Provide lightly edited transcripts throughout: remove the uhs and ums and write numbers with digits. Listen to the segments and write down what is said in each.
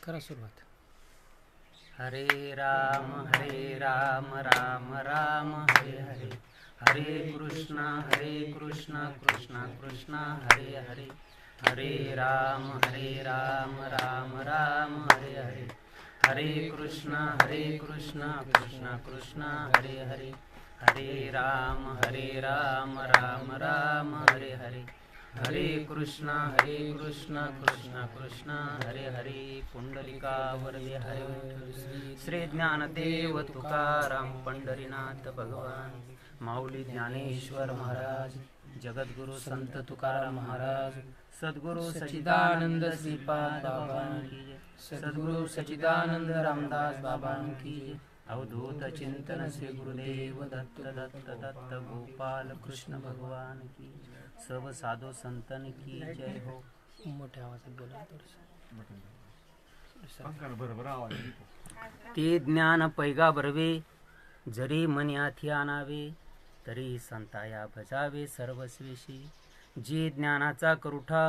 करा सुरुवात. हरे राम राम राम हरे हरे, हरे कृष्णा कृष्णा कृष्णा हरे हरे, हरे राम राम राम हरे हरे, हरे कृष्णा कृष्णा कृष्णा हरे हरे, हरे राम राम राम हरे हरे, हरे कृष्णा कृष्णा कृष्णा हरे हरे. पुंडलिका वरदे हरे, श्री ज्ञानदेव तुकाराम पंढरीनाथ भगवान, माऊली ज्ञानेश्वर महाराज, जगद्गुरु संत तुकाराम महाराज, सद्गुरु सच्चिदानंद श्रीपाद बाबा की जय, सद्गुरु सच्चिदानंद रामदास बाबा की जय. अवधूत चिंतन श्री गुरुदेव दत्त दत्त दत्त गोपाल कृष्ण भगवान की, सब साधु संतन की जय हो. मोठ्या आवाजात बोला ते ज्ञान पैगा भरवे, जरी मन्याथी आणावे, तरी संताया भजावे सर्वस्वेशी. जे ज्ञानाचा करुठा,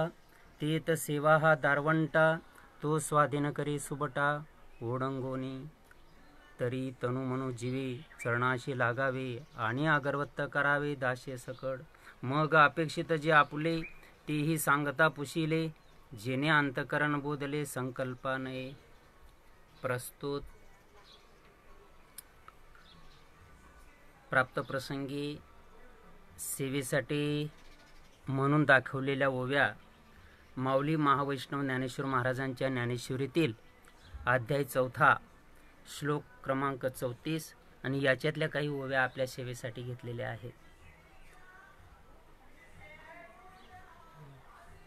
तेत सेवा हा दारवंटा, तो स्वाधीन करी सुबटा ओढंगोनी. तरी तनु मनु जीवे, चरणाशी लागावे, आणि अगरवत्त करावे दाशे सकड. मग अपेक्षित जे आपुले, तेही सांगता पुशिले, जेने अंतकरण बोधले संकल्पा नये. प्रस्तुत प्राप्त प्रसंगी सेवेसाठी म्हणून दाखवलेल्या ओव्या माऊली महावैष्णव ज्ञानेश्वर महाराजांच्या ज्ञानेश्वरीतील अध्याय 4 श्लोक क्रमांक 34 आणि याच्यातल्या काही ओव्या आपल्या सेवेसाठी घेतलेल्या आहेत.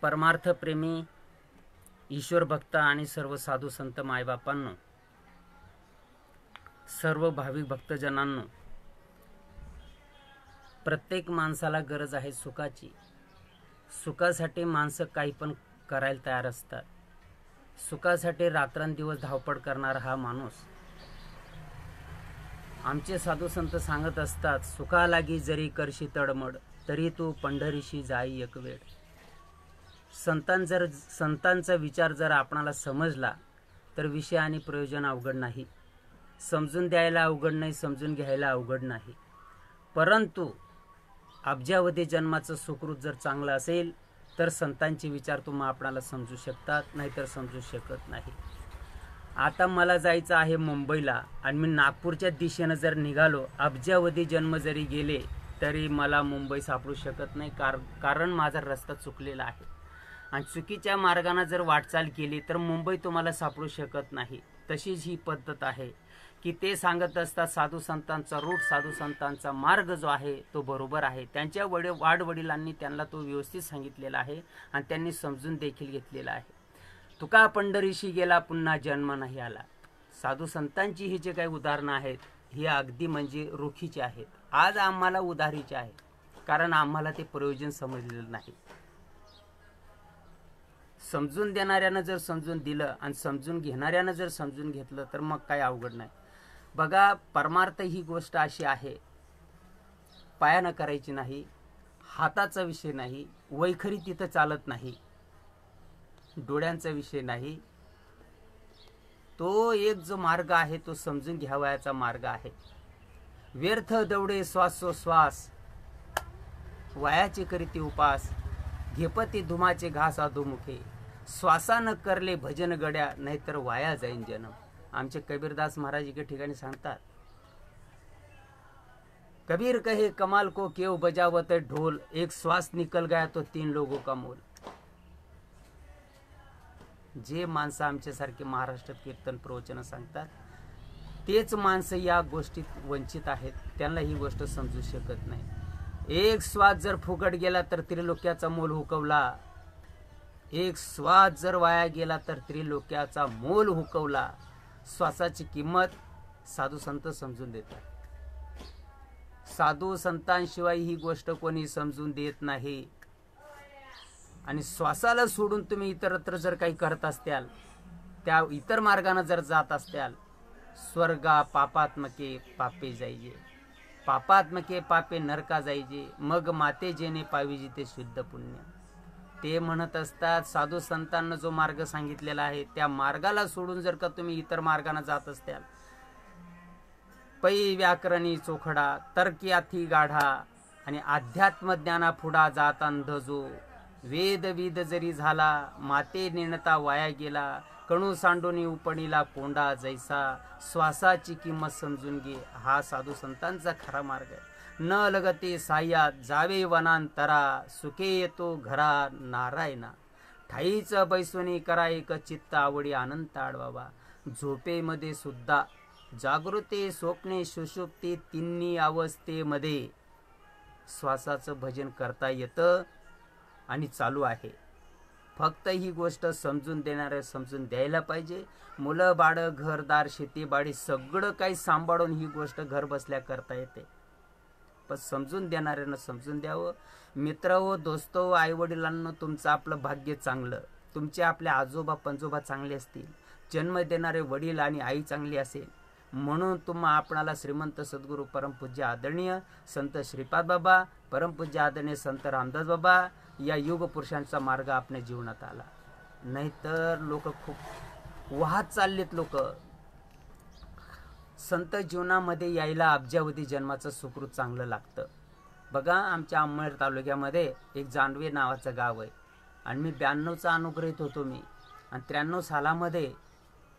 परमार्थ प्रेमी ईश्वर भक्त आणि सर्व साधू संत मायबापांनो, सर्व भाविक भक्तजनांनो, प्रत्येक माणसाला गरज आहे सुखाची. सुखासाठी माणसं काही पण करायला तयार असतात. सुखासाठी रात्रंदिवस धावपळ करणारा हा माणूस. आमचे साधू संत सांगत असतात, सुखा लागी जरी करशी तडमड, तरी तू पंढरीशी जाई एक वेळ. संतांचा विचार जर आपणाला समजला तर विषय आणि प्रयोजन अवघड नाही. समजून द्यायला अवघड नाही, समजून घ्यायला अवघड नाही. परंतु अब्जावधी जन्माचं सुकृत जर चांगलं असेल तर संतांचे विचार तुम्हा आपणाला समजू शकतात, नाहीतर समजू शकत नाही. आता मला जायचं आहे मुंबईला आणि मी नागपूरच्या दिशेनं जर निघालो, अब्जावधी जन्म जरी गेले तरी मला मुंबई सापडू शकत नाही, कारण माझा रस्ता चुकलेला आहे. आणि चुकीच्या मार्गाने जर वाटचाल केली तर मुंबई तुम्हाला सापडू शकत नाही. तशीच ही पद्धत आहे की ते सांगत असतात साधू संतांचा रूट, साधू संतांचा मार्ग जो आहे तो बरोबर आहे. त्यांच्या वाडवडिलांनी त्यांना तो व्यवस्थित सांगितलेला आहे आणि त्यांनी समजून देखील घेतलेला आहे. तुका पंढरीशी गेला पुन्हा जन्म नाही आला. साधू संतांची ही जे काही उदाहरणं आहेत ही अगदी म्हणजे रोखीची आहेत. आज आम्हाला उधारीचे आहे, कारण आम्हाला ते प्रयोजन समजलेलं नाही. समजून देणाऱ्यानं जर समजून दिलं आणि समजून घेणाऱ्यानं जर समजून घेतलं तर मग काय अवघड नाही. बघा, परमार्थ ही गोष्ट अशी आहे, पायानं करायची नाही, हाताचा विषय नाही, वैखरी तिथं चालत नाही, डोळ्यांचा विषय नाही. तो एक जो मार्ग आहे तो समजून घ्यावयाचा मार्ग आहे. व्यर्थ दौडे श्वासोश्वास, वयाचे करीती उपास, घेपती धुमाचे घास अधोमुखे, श्वासानं करले भजन गड्या, नाहीतर वाया जाईन जन्म. आमचे कबीरदास महाराज एके ठिकाणी सांगतात, कबीर कहे कमाल को केव बजावत ढोल, एक श्वास निकल गया तो 3 लोगों का मोल. जे माणसं आमच्यासारखे महाराष्ट्रात कीर्तन प्रवचन सांगतात तेच माणसं या गोष्टीत वंचित आहेत. त्यांना ही गोष्ट समजू शकत नाही. एक श्वास जर फुकट गेला तर त्रिलोक्याचा मोल हुकवला. एक श्वास जर वाया गेला तर त्रिलोक्याचा मोल हुकवला. श्वासाची किंमत साधू संत समजून देतात. साधू संतांशिवाय ही गोष्ट कोणी समजून देत नाही. आणि श्वासाला सोडून तुम्ही इतरत्र जर काही करत असत्याल, त्या इतर मार्गाने जर जात असत्याल, स्वर्गा पापात्मके पापे जाईजे, पापात्मके पापे नरका जाईजे, मग माते जेने पाविजे ते शुद्ध पुण्य. ते म्हणत असतात साधू संतांना जो मार्ग सांगितलेला आहे त्या मार्गाला सोडून जर का तुम्ही इतर मार्गाने जात असताल, पै व्याकरणी चोखडा तर्क्याथी गाढा आणि अध्यात्म ज्ञाना पुढा जात अंध जो, वेद विद जरी झाला माते नेणता वाया गेला, कणू सांडोनी उपणीला कोंडा जैसा, श्वासाची किंमत समजून घे. हा साधू संतांचा खरा मार्ग आहे. न लगते साह्यात जावे वनांतरा, सुखे येतो घरा नारायणा, ठाईच बैसोनी करा एक चित्त आवडी अनंत आडवावा. झोपेमध्ये सुद्धा जागृते स्वप्ने सुषुप्ती तिन्ही अवस्थेमध्ये श्वासाचं भजन करता येतं आणि चालू आहे. फक्त ही गोष्ट समजून देणारे समजून द्यायला पाहिजे. मुलं बाळं घरदार शेतीबाडी सगळं काही सांभाळून ही गोष्ट घर बसल्या करता येते, पण समजून देणाऱ्यानं समजून द्यावं. मित्र हो, दोस्त हो, आईवडिलांना तुमचं आपलं भाग्य चांगलं, तुमचे आपले आजोबा पंजोबा चांगले असतील, जन्म देणारे वडील आणि आई चांगली असेल, म्हणून तुम्हा आपणाला श्रीमंत सद्गुरू परमपूज्य आदरणीय संत श्रीपाद बाबा, परमपूज्य आदरणीय संत रामदास बाबा या युग पुरुषांचा मार्ग आपल्या जीवनात आला. नाहीतर लोक खूप वाहत चाललेत. लोक संत जीवनामध्ये यायला अब्जावधी जन्माचं सुकृत चांगलं लागतं. बघा, आमच्या अंमळ तालुक्यामध्ये एक जानवे नावाचं गाव आहे आणि मी 92चा अनुग्रहित होतो मी, आणि 93 सालामध्ये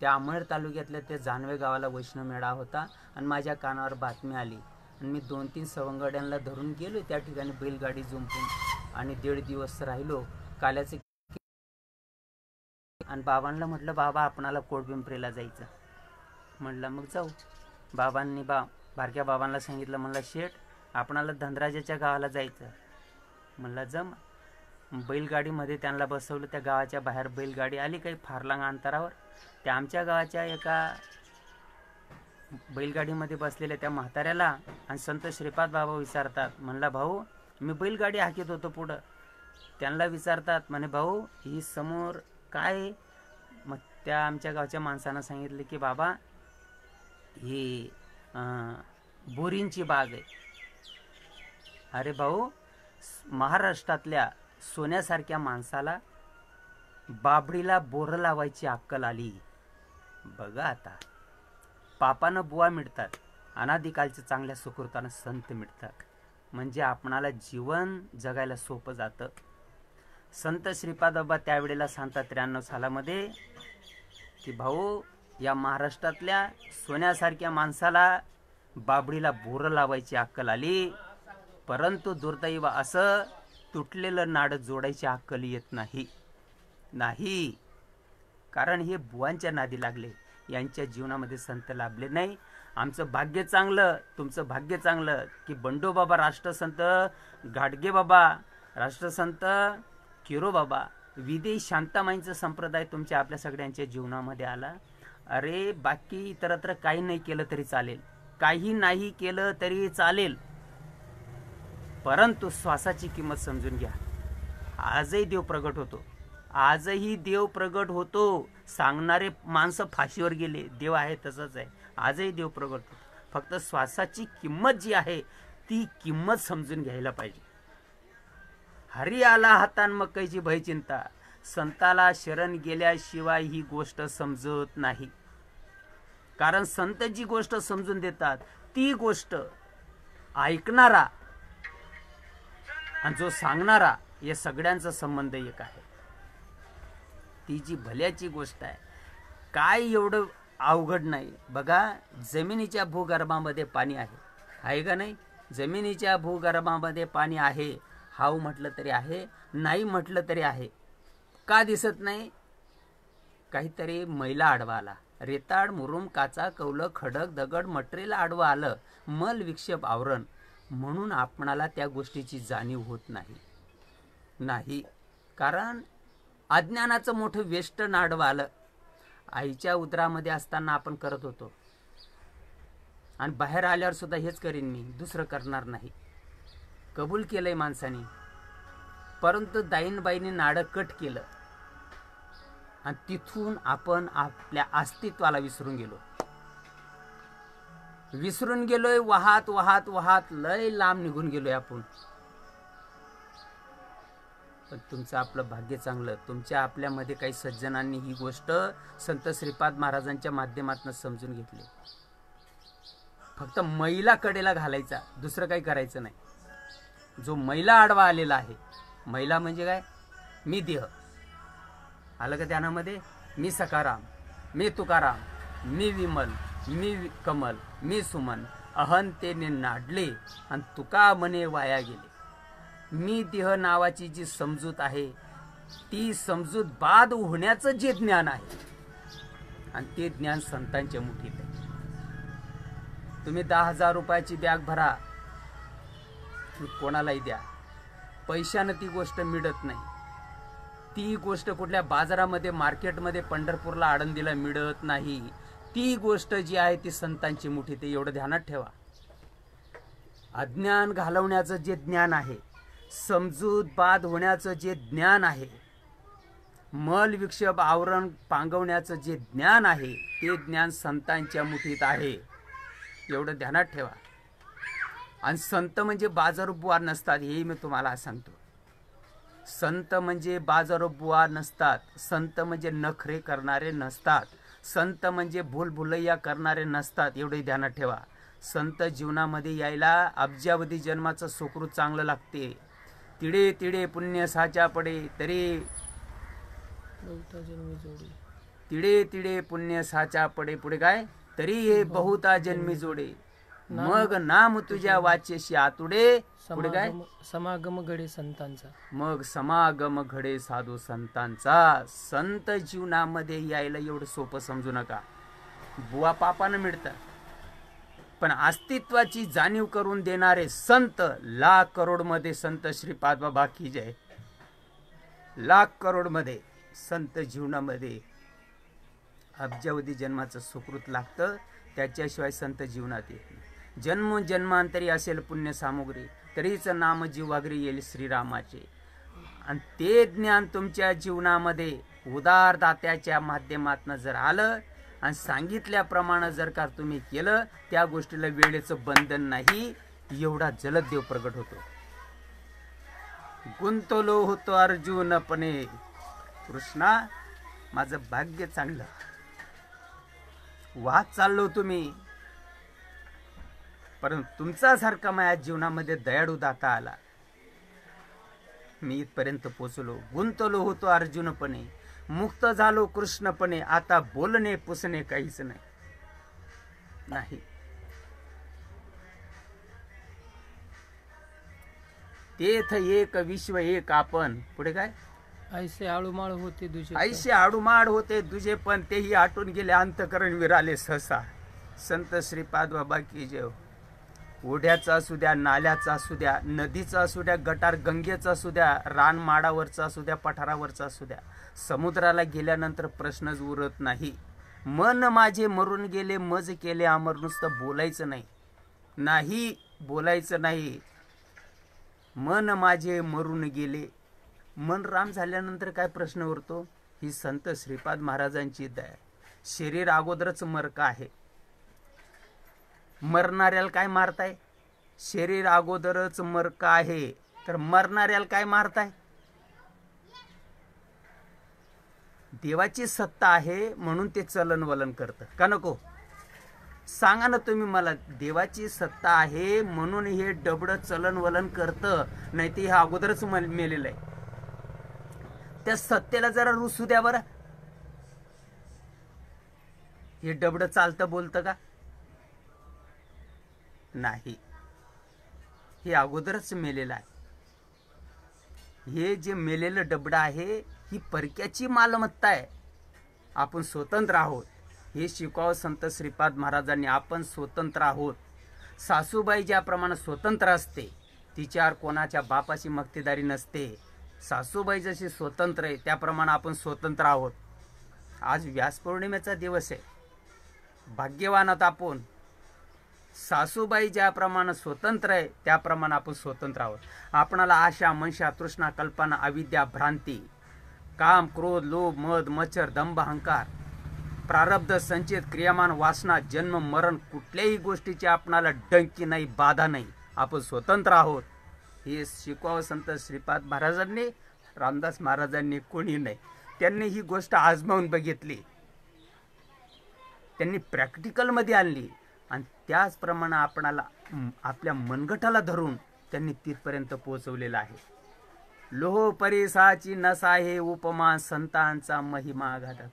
त्या अंमळ तालुक्यातल्या त्या जानवे गावाला वैष्णव मेळा होता आणि माझ्या कानावर बातमी आली आणि मी 2-3 सवंगड्यांना धरून गेलो त्या ठिकाणी बैलगाडी जुंपून आणि 1.5 दिवस राहिलो काल्याचे. आणि बाबांना म्हटलं, बाबा आपणाला कोडपिंपरीला जायचं. म्हटलं मग जाऊ. बाबांनी बारक्या बाबांना सांगितलं, म्हणलं शेठ आपणाला धनराजाच्या गावाला जायचं. म्हणलं जम. बैलगाडीमध्ये त्यांना बसवलं. त्या गावाच्या बाहेर बैलगाडी आली काही फार लांब अंतरावर. त्या आमच्या गावाच्या एका बैलगाडीमध्ये बसलेल्या त्या म्हाताऱ्याला आणि संत श्रीपाद बाबा विचारतात, म्हणला भाऊ मी बैलगाडी हाकीत होतो पुढं. त्यांना विचारतात, म्हणे भाऊ ही समोर काय? मग त्या आमच्या गावच्या माणसानं सांगितलं की बाबा ही बोरींची बाग आहे. अरे भाऊ, महाराष्ट्रातल्या सोन्यासारख्या माणसाला बाबडीला बोरं लावायची अक्कल आली. बघा आता, पापानं बुवा मिळतात, अनादिकालच्या चांगल्या सुकृतानं संत मिळतात, म्हणजे आपणाला जीवन जगायला सोपं जातं. संत श्रीपाद बाबा त्यावेळेला सांगतात 93 सालामध्ये की भाऊ या महाराष्ट्रातल्या सोन्यासारख्या माणसाला बाबडीला बोरं लावायची अक्कल आली, परंतु दुर्दैव असं तुटलेलं नाड जोडायची अक्कल येत नाही. कारण हे बुवांच्या नादी लागले, यांच्या जीवनामध्ये संत लाभले नाही. आमचं भाग्य चांगलं, तुमचं भाग्य चांगलं की बंडो बाबा राष्ट्रसंत, घाटगे बाबा राष्ट्रसंत, किरो बाबा, विदेही शांतामाईंचा संप्रदाय तुमच्या आपल्या सगळ्यांच्या जीवनामध्ये आला. अरे बाकी इतरत्र काही नाही केलं तरी चालेल, काही नाही केलं तरी चालेल, परंतु श्वासाची किंमत समजून घ्या. आजही देव प्रगट होतो, आजही देव प्रगट होतो. सांगणारे माणसं फाशीवर गेले, देव आहे तसंच आहे. आजही देव प्रगट होतो. फक्त श्वासाची किंमत जी आहे ती किंमत समजून घ्यायला पाहिजे. हरी आला हातान मग कैची भय चिंता, संताला शरण गेल्याशिवाय ही गोष्ट समजत नाही. कारण संत जी गोष्ट समजून देतात ती गोष्ट ऐकणारा आणि जो सांगणारा या सगळ्यांचा संबंध एक आहे. ती जी भल्याची गोष्ट आहे, काय एवढं अवघड नाही. बघा, जमिनीच्या भूगर्भामध्ये पाणी आहे का नाही? जमिनीच्या भूगर्भामध्ये पाणी आहे. हाव म्हटलं तरी आहे, नाही म्हटलं तरी आहे. का दिसत नाही? काहीतरी मैला आडवा आला, रेताड मुरुम काचा कौलं खडक दगड मटेरियल आडवा आलं, मल विक्षेप आवरण, म्हणून आपणाला त्या गोष्टीची जाणीव होत नाही. कारण अज्ञानाचं मोठं वेष्टन आडवं आलं. आईच्या उदरामध्ये असताना आपण करत होतो आणि बाहेर आल्यावर सुद्धा हेच करीन मी, दुसरं करणार नाही. कबूल केलंय माणसाने, परंतु दाईनबाईने नाडं कट केलं आणि तिथून आपण आपल्या अस्तित्वाला विसरून गेलोय. वाहत वाहत वाहत लय लांब निघून गेलोय आपण. पण तुमचं आपलं भाग्य चांगलं, तुमच्या आपल्यामध्ये काही सज्जनांनी ही गोष्ट संत श्रीपाद महाराजांच्या माध्यमातून समजून घेतली. फक्त मैला कडेला घालायचा, दुसरं काही करायचं नाही. जो मैला आडवा आलेला आहे, मैला म्हणजे काय, मी देह आलं का ध्यानामध्ये, मी सकाराम, मी तुकाराम, मी विमल, मी कमल, मी सुमन, अहंतेने नाडले आणि तुका मने वाया गेले. मी देह नावाची जी समजूत आहे, ती समजूत बाद होण्याचं जे ज्ञान आहे, आणि ते ज्ञान संतांच्या मुठीत आहे. तुम्ही 10,000 रुपयाची बॅग भरा, कोणालाही द्या, पैशानं ती गोष्ट मिळत नाही. ती गोष्ट कुठल्या बाजारामध्ये, मार्केटमध्ये, पंढरपूरला, आळंदीला मिळत नाही. ती गोष्ट जी आहे ती संतांची मुठीत आहे, एवढं ध्यानात ठेवा. अज्ञान घालवण्याचं जे ज्ञान आहे, समजूत बाद होण्याचं जे ज्ञान आहे, मल विक्षेप आवरण पांगवण्याचं जे ज्ञान आहे, ते ज्ञान संतांच्या मुठीत आहे, एवढं ध्यानात ठेवा. आणि संत म्हणजे बाजारूबुवा नसतात, हेही मी तुम्हाला सांगतो. संत म्हणजे बाजारूबुवा नसतात. संत म्हणजे नखरे करणारे नसतात. संत म्हणजे भूलभुलैया करणारे नसतात, एवढे ध्यानात ठेवा. संत जीवनामध्ये यायला अब्जावधी जन्माचं सुकृत चांगलं लागते. तिडे तिडे पुण्य साचा पडे तरी तिडे तिडे पुण्य साचा पडे, पुढे काय, तरी हे बहुता जन्मी जोडे, मग नाम तुझ्या वाचेशी आतुडे, पुढे काय, समागम घडे संतांचा, मग समागम घडे साधू संतांचा. संत जीवनामध्ये यायला एवढं सोपं समजू नका. बुवा पापानं मिळतं, पण अस्तित्वाची जाणीव करून देणारे संत लाख करोड मध्ये संत श्रीपाद बाबा की जय. लाख करोड मध्ये संत जीवनामध्ये अब्जावधी जन्माचं सुकृत लागतं, त्याच्याशिवाय संत जीवनात येत नाही. जन्म जन्मांतरी असेल पुण्य सामुग्री, तरीच नाम जीवाग्री येईल श्रीरामाचे. आणि ते ज्ञान तुमच्या जीवनामध्ये उदार दात्याच्या माध्यमातून जर आलं आणि सांगितल्याप्रमाणे जर का तुम्ही केलं, त्या गोष्टीला वेळेचं बंधन नाही, एवढा जलद देव प्रगट होतो. गुंतलो होतो अर्जुनपणे, कृष्णा माझं भाग्य चांगलं, वाहत चाललो तुम्ही, परंतु तुमच्यासारखा माझ्या जीवनामध्ये दयाळू दाता आला, मी इथपर्यंत पोचलो. गुंतलो होतो अर्जुनपणे, मुक्त झालो कृष्णपणे, आता बोलणे पुसणे काहीच नाही. तेथ एक विश्व एक आपण, पुढे काय, ऐसे आळूमाळ होते दुजे, ऐसे आडूमाड होते दुजे पण, तेही आटून गेले अंतकरण विराले सहसा. संत श्रीपाद बाबा की जय. ओढ्याचा असू द्या, नाल्याचा असू द्या, नदीचा असू द्या, गटार गंगेचा असू द्या, रानमाडावरचा असू द्या, पठारावरचा असू द्या, समुद्राला गेल्यानंतर प्रश्नच उरत नाही. मन माझे मरून गेले, मज केले अमर, नुसतं बोलायचं नाही, नाही बोलायचं नाही. मन माझे मरून गेले, मन राम झाल्यानंतर काय प्रश्न उरतो, ही संत श्रीपाद महाराजांची दया. शरीर अगोदरच मरका आहे, मरणाऱ्याला काय मारताय, शरीर अगोदरच मरका आहे, तर मरणाऱ्याला काय मारताय. देवाची सत्ता आहे म्हणून ते चलन वलन करतं का नको, सांगा ना तुम्ही मला. देवाची सत्ता आहे म्हणून हे डबड चलन वलन करतं, नाही ते हे अगोदरच मेलेलं आहे. त्या सत्तेला जरा रुसू द्या बरं, हे डबड चालतं बोलतं का, नाही, हे अगोदरच मेलेलं आहे. हे जे मेलेलं डबड आहे ही परक्याची मालमत्ता आहे, आपण स्वतंत्र आहोत हे शिकवावं संत श्रीपाद महाराजांनी. आपण स्वतंत्र आहोत. सासूबाई ज्याप्रमाणे स्वतंत्र असते, तिच्यावर कोणाच्या बापाची मक्तेदारी नसते. सासूबाई जशी स्वतंत्र आहे त्याप्रमाणे आपण स्वतंत्र आहोत. आज व्यास पौर्णिमेचा दिवस आहे, भाग्यवान आहोत आपण. सासूबाई ज्याप्रमाणे स्वतंत्र आहे त्याप्रमाणे आपण स्वतंत्र आहोत. आपणाला आशा मनशा तृष्णा कल्पना अविद्या भ्रांती काम क्रोध लोभ मद मच्छर दंभ अहंकार प्रारब्ध संचित क्रियामान वासना जन्म मरण कुठल्याही गोष्टीची आपणाला डंकी नाही, बाधा नाही. आपण स्वतंत्र आहोत हे शिकवावं संत श्रीपाद महाराजांनी. रामदास महाराजांनी कोणी नाही. त्यांनी ही गोष्ट आजमावून बघितली, त्यांनी प्रॅक्टिकलमध्ये आणली आणि त्याचप्रमाणे आपणाला आपल्या मनगटाला धरून त्यांनी तिथपर्यंत पोहोचवलेलं आहे. लोह परिसाची नसा हे उपमा संतांचा महिमा गाथा.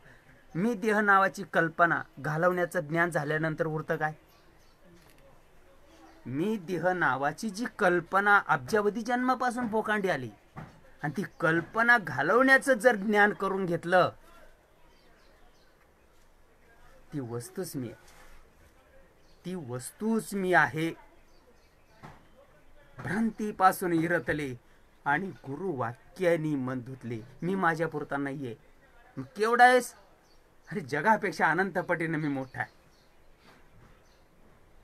मी देह नावाची कल्पना घालवण्याचं ज्ञान झाल्यानंतर उरतं काय? मी देह नावाची जी कल्पना अब्जावधी जन्मापासून पोकांडी आली आणि ती कल्पना घालवण्याचं जर ज्ञान करून घेतलं, ती वस्तूच मी आहे. ती वस्तूच मी आहे. भ्रांतीपासून इरतले आणि गुरु वाक्यानी मन धुतले. मी माझ्या पुरता नाहीये. मग केवढा आहेस? अरे जगापेक्षा अनंत पटीने मी मोठा आहे.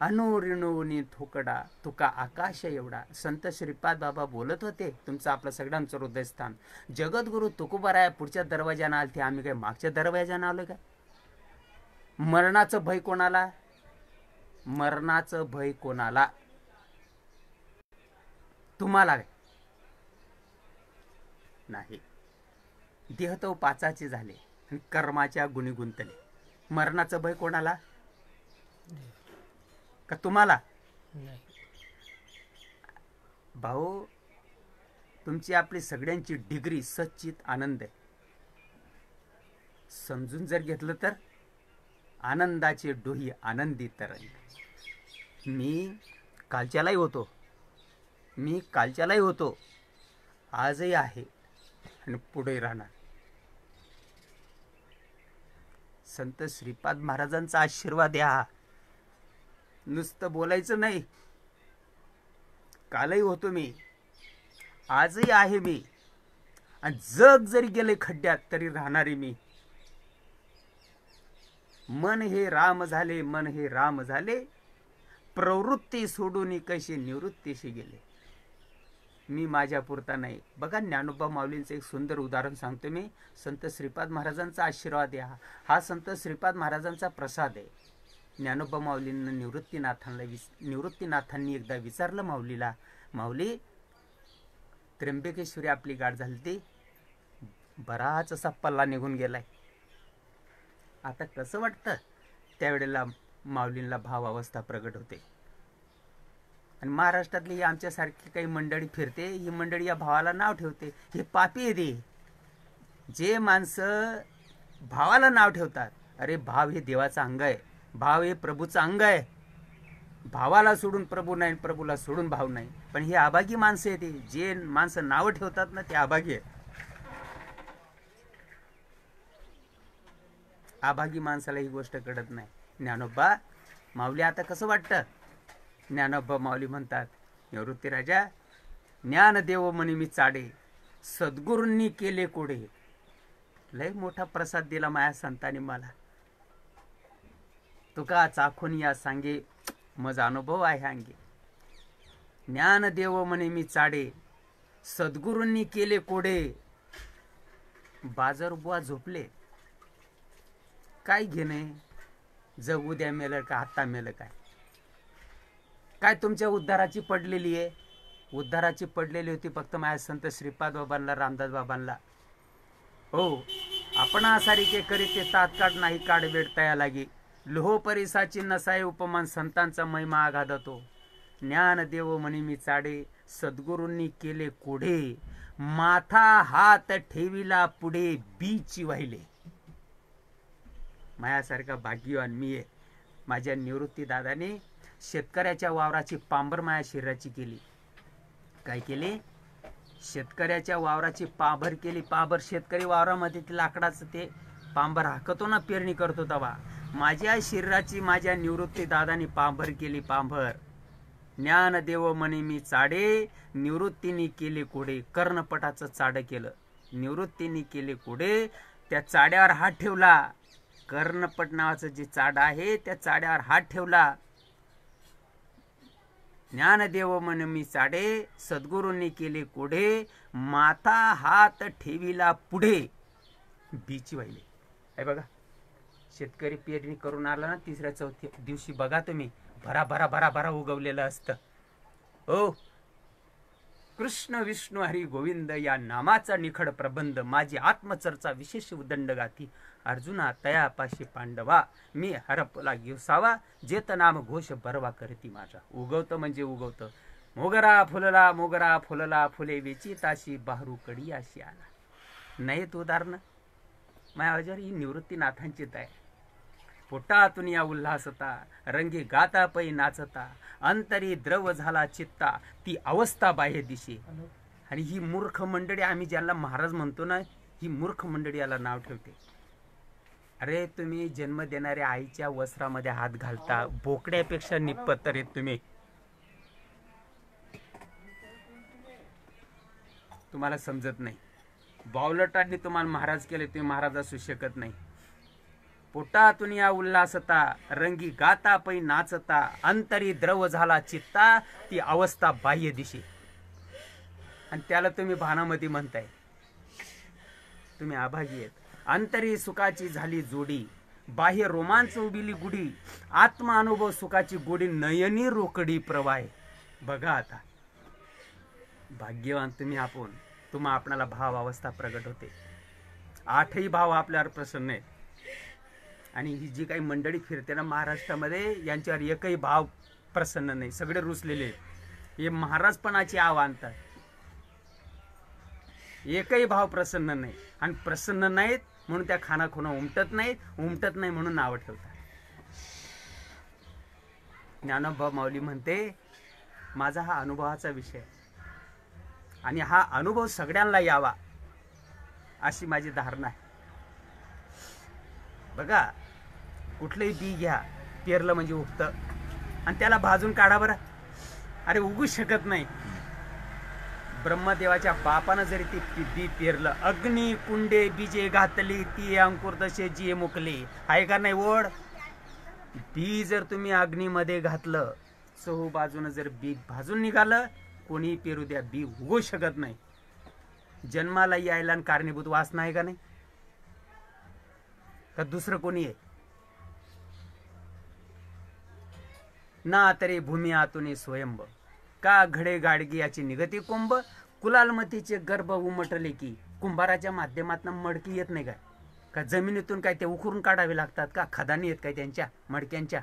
अनुरिणुनी थोकडा तुका आकाश एवढा. संत श्रीपाद बाबा बोलत होते. तुमचं आपलं सगळ्यांचं हृदयस्थान जगद्गुरु तुकोबाराया पुढच्या दरवाजानं आलते. आम्ही काय मागच्या दरवाजानं आलोय काय? मरणाचं भय कोणाला? मरणाचं भय कोणाला? तुम्हाला काय? नाही. देह तो पाचाचे झाले आणि कर्माच्या गुणी गुंतले. मरणाचं भय कोणाला? का तुम्हाला? नाही. भाऊ, तुमची आपली सगळ्यांची डिग्री सच्चित आनंद आहे. समजून जर घेतलं तर आनंदाचे डोही आनंदी तरंग. मी कालच्यालाही होतो, मी कालच्यालाही होतो, आजही आहे आणि पुढे राहणार. संत श्रीपाद महाराजांचा आशीर्वाद या. नुसतं बोलायचं नाही. कालही होतो मी, आजही आहे मी, आणि जग जरी गेले खड्ड्यात तरी राहणारी मी. मन हे राम झाले, मन हे राम झाले, प्रवृत्ती सोडून कशी निवृत्तीशी गेले. मी माझ्या पुरता नाही. बघा, ज्ञानोबा माऊलींचं एक सुंदर उदाहरण सांगतो मी. संत श्रीपाद महाराजांचा आशीर्वाद आहे हा संत श्रीपाद महाराजांचा प्रसाद आहे. ज्ञानोबा माऊलींना निवृत्तीनाथांनी एकदा विचारलं माऊलीला, माऊली, त्र्यंबकेश्वरी आपली गाठ झाली, ती बराच असा पल्ला निघून गेलाय, आता कसं वाटतं? त्यावेळेला माऊलींना भाव अवस्था प्रगट होते. आणि महाराष्ट्रातली आमच्यासारखी काही मंडळी फिरते, ही मंडळी या भावाला नाव ठेवते, हे पापी आहे ते. जे माणसं भावाला नाव ठेवतात, अरे भाव हे देवाचं अंग आहे, भाव हे प्रभूचं अंग आहे. भावाला सोडून प्रभू नाही, प्रभूला सोडून भाव नाही. पण हे अभागी माणसं आहे. ते जे माणसं नाव ठेवतात ना, ते अभागी आहेत. अभागी माणसाला ही गोष्ट कळत नाही. ज्ञानोबा माऊली, आता कसं वाटतं? ज्ञानोबा माऊली म्हणतात, निवृत्ती राजा, ज्ञानदेव म्हणे मी चाडे, सद्गुरूंनी केले कोडे. लय मोठा प्रसाद दिला माया संतांनी मला. तुका चाखून या सांगे, माझा अनुभव आहे अंगे. ज्ञानदेव म्हणे मी चाडे, सद्गुरूंनी केले कोडे. बाजार बुवा झोपले, काय घेणे? जग उद्या मेलं का आता मेलं काय? काय तुमच्या उद्धाराची पडलेली आहे? उद्धाराची पडलेली होती फक्त माझ्या संत श्रीपाद बाबांना, रामदास बाबांना. हो, आपण सारिके करीते तात्काळ नाही काढ वेडता लागे. लोह परिसाची नसाय उपमान संतांचा महिमा आघादतो. ज्ञान देव म्हणे मी चाडे, सद्गुरूंनी केले कोढे. माथा हात ठेविला पुढे, बीची वाहिले. मायासारखा भाग्यवान मी आहे. माझ्या निवृत्ती दादाने शेतकऱ्याच्या वावराची पांभर माया शरीराची केली. काय केली? शेतकऱ्याच्या वावराची पांभर केली. पांभर शेतकरी वावरामध्ये ते लाकडाचं ते पांभर हाकतो ना, पेरणी करतो तेव्हा. माझ्या शरीराची माझ्या निवृत्ती दादानी पांभर केली. पांभर. ज्ञानदेव म्हणे मी चाडे, निवृत्तीने केले कोडे. कर्णपटाचं चाड केलं, निवृत्तीने केले कोडे. त्या चाड्यावर हात ठेवला. कर्णपट नावाचं जे चाड आहे त्या चाड्यावर हात ठेवला. ज्ञानदेव म्हणे मी चाडे, सद्गुरूंनी केले कोढे. माथा हात ठेविला पुढे, बीची वाहिले. हे बघा, शेतकरी पेरणी करून आला ना, तिसऱ्या चौथ्या दिवशी बघा तुम्ही, भरा भरा भरा भरा उगवलेलं असतं. हो, कृष्ण विष्णू हरी गोविंद या नामाचा निखड प्रबंध माझी आत्मचर्चा विशेष उदंड गाथी अर्जुना तयापाशी पांडवा मी हरपला गिवसावा जेत नाम घोष बरवा करती माझा. उगवतं म्हणजे उगवतं. मोगरा फुलला फुले वेचिताशी बहरू कडी अशी आला. नाहीत उदाहरणं माझ्यावर ही निवृत्तीनाथांचीच आहे. पोटातून या उल्हासता रंगी गाता पै नाचता अंतरी द्रव झाला चित्ता ती अवस्था बाह्य दिशे. आणि ही मूर्ख मंडळी आम्ही ज्याला महाराज म्हणतो ना, ही मूर्ख मंडळी याला नाव ठेवते. अरे तुम्ही जन्म देणाऱ्या आईच्या वस्त्रामध्ये हात घालता, बोकड्यापेक्षा निप्पत तर तुम्ही. तुम्हाला समजत नाही. बावलटांनी तुम्हाला महाराज केले, तुम्ही महाराज असू शकत नाही. पोटातून या उल्हासता रंगी गाता पै नाचता अंतरी द्रव झाला चित्ता ती अवस्था बाह्य दिशे. आणि त्याला तुम्ही भानामध्ये म्हणताय. तुम्ही आभागी आहेत. अंतरी सुखाची झाली जोडी बाह्य रोमांच उबिली गुढी आत्मा अनुभव सुखाची गोडी नयनी रोकडी प्रवाह. बघा आता भाग्यवान तुम्ही. आपण तुम्हा आपणाला भाव अवस्था प्रगट होते. 8ही भाव आपल्यावर प्रसन्न आहेत. आणि ही जी काही मंडळी फिरते ना महाराष्ट्रामध्ये, यांच्यावर एकही भाव प्रसन्न नाही. सगळे रुसलेले. हे महाराजपणाची आव आणतात. एकही भाव प्रसन्न नाही. आणि प्रसन्न नाहीत म्हणून त्या खानाखुणा उमटत नाही म्हणून नावं ठेवतात. ज्ञानोबा माऊली म्हणते माझा हा अनुभवाचा विषय आणि हा अनुभव सगळ्यांना यावा अशी माझी धारणा आहे. बघा कुठलंही बी घ्या, पेरलं म्हणजे उगतं आणि त्याला भाजून काढा बरं. अरे उगू शकत नाही. ब्रह्मदेवाच्या बापानं जरी ती बी पेरलं, अग्नी कुंडे बीजे घातली ती अंकुर तसे जिये मुकली. आहे का नाही ओढ? बी जर तुम्ही अग्नीमध्ये घातलं, चहू बाजूनं जर बी भाजून निघालं, कोणी पेरू द्या, बी उगू शकत नाही. जन्माला यायला कारणीभूत वासना आहे का नाही? का दुसरं कोणी आहे? ना तरी भूमी आतुनी स्वयंब का घडे गाडगी याची निगती कुंभ कुलालमतीचे गर्भ उमटले की कुंभाराच्या माध्यमातून मडकी येत नाही काय? का जमिनीतून काय ते उकरून काढावे लागतात का? खदानी येत काय त्यांच्या मडक्यांच्या?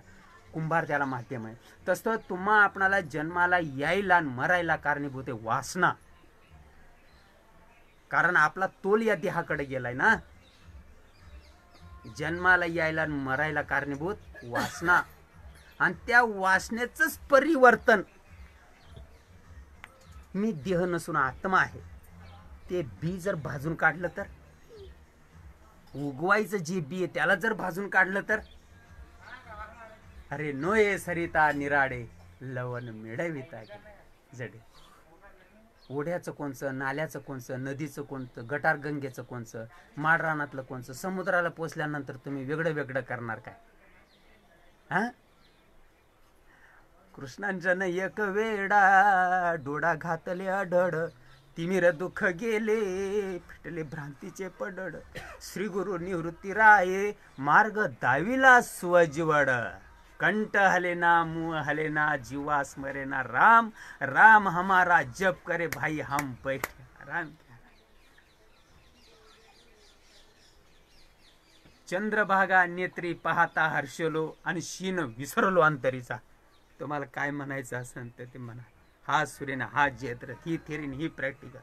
कुंभार त्याला माध्यम आहे. तसं तुम्हा आपणाला जन्माला यायला आणि मरायला कारणीभूत आहे वासना. कारण आपला तोल या देहाकडे गेलाय ना. जन्माला यायला आणि मरायला कारणीभूत वासना. आणि त्या वासनेचंच परिवर्तन मी देह नसून आत्मा आहे ते बी जर भाजून काढलं तर, उगवायचं जे बी आहे त्याला जर भाजून काढलं तर, अरे नोये सरिता निराडे लवण मिळविता जडे. ओढ्याचं कोणचं, नाल्याचं कोणचं, नदीचं कोणतं, गटार गंगेचं कोणचं, माळरानातलं कोणचं, समुद्राला पोचल्यानंतर तुम्ही वेगळं वेगळं करणार काय? हा कृष्णांजन एक वेडा डोळा घातले अढळ तिमिर दुःख गेले फिटले भ्रांतीचे पडड श्री गुरु निवृत्ती राये मार्ग दाविला स्वजीवड कंठ हलेना मुँह हलेना जीवा स्मरेना राम राम हमारा जप करे भाई हम बैठे राम. चंद्रभागा नेत्री पाहता हर्षलो आणि शीन विसरलो अंतरीचा. तुम्हाला काय म्हणायचं असेल तर ते म्हणा. हा सूर्यन हा जयद्रथ ही थेरीन ही प्रॅक्टिकल.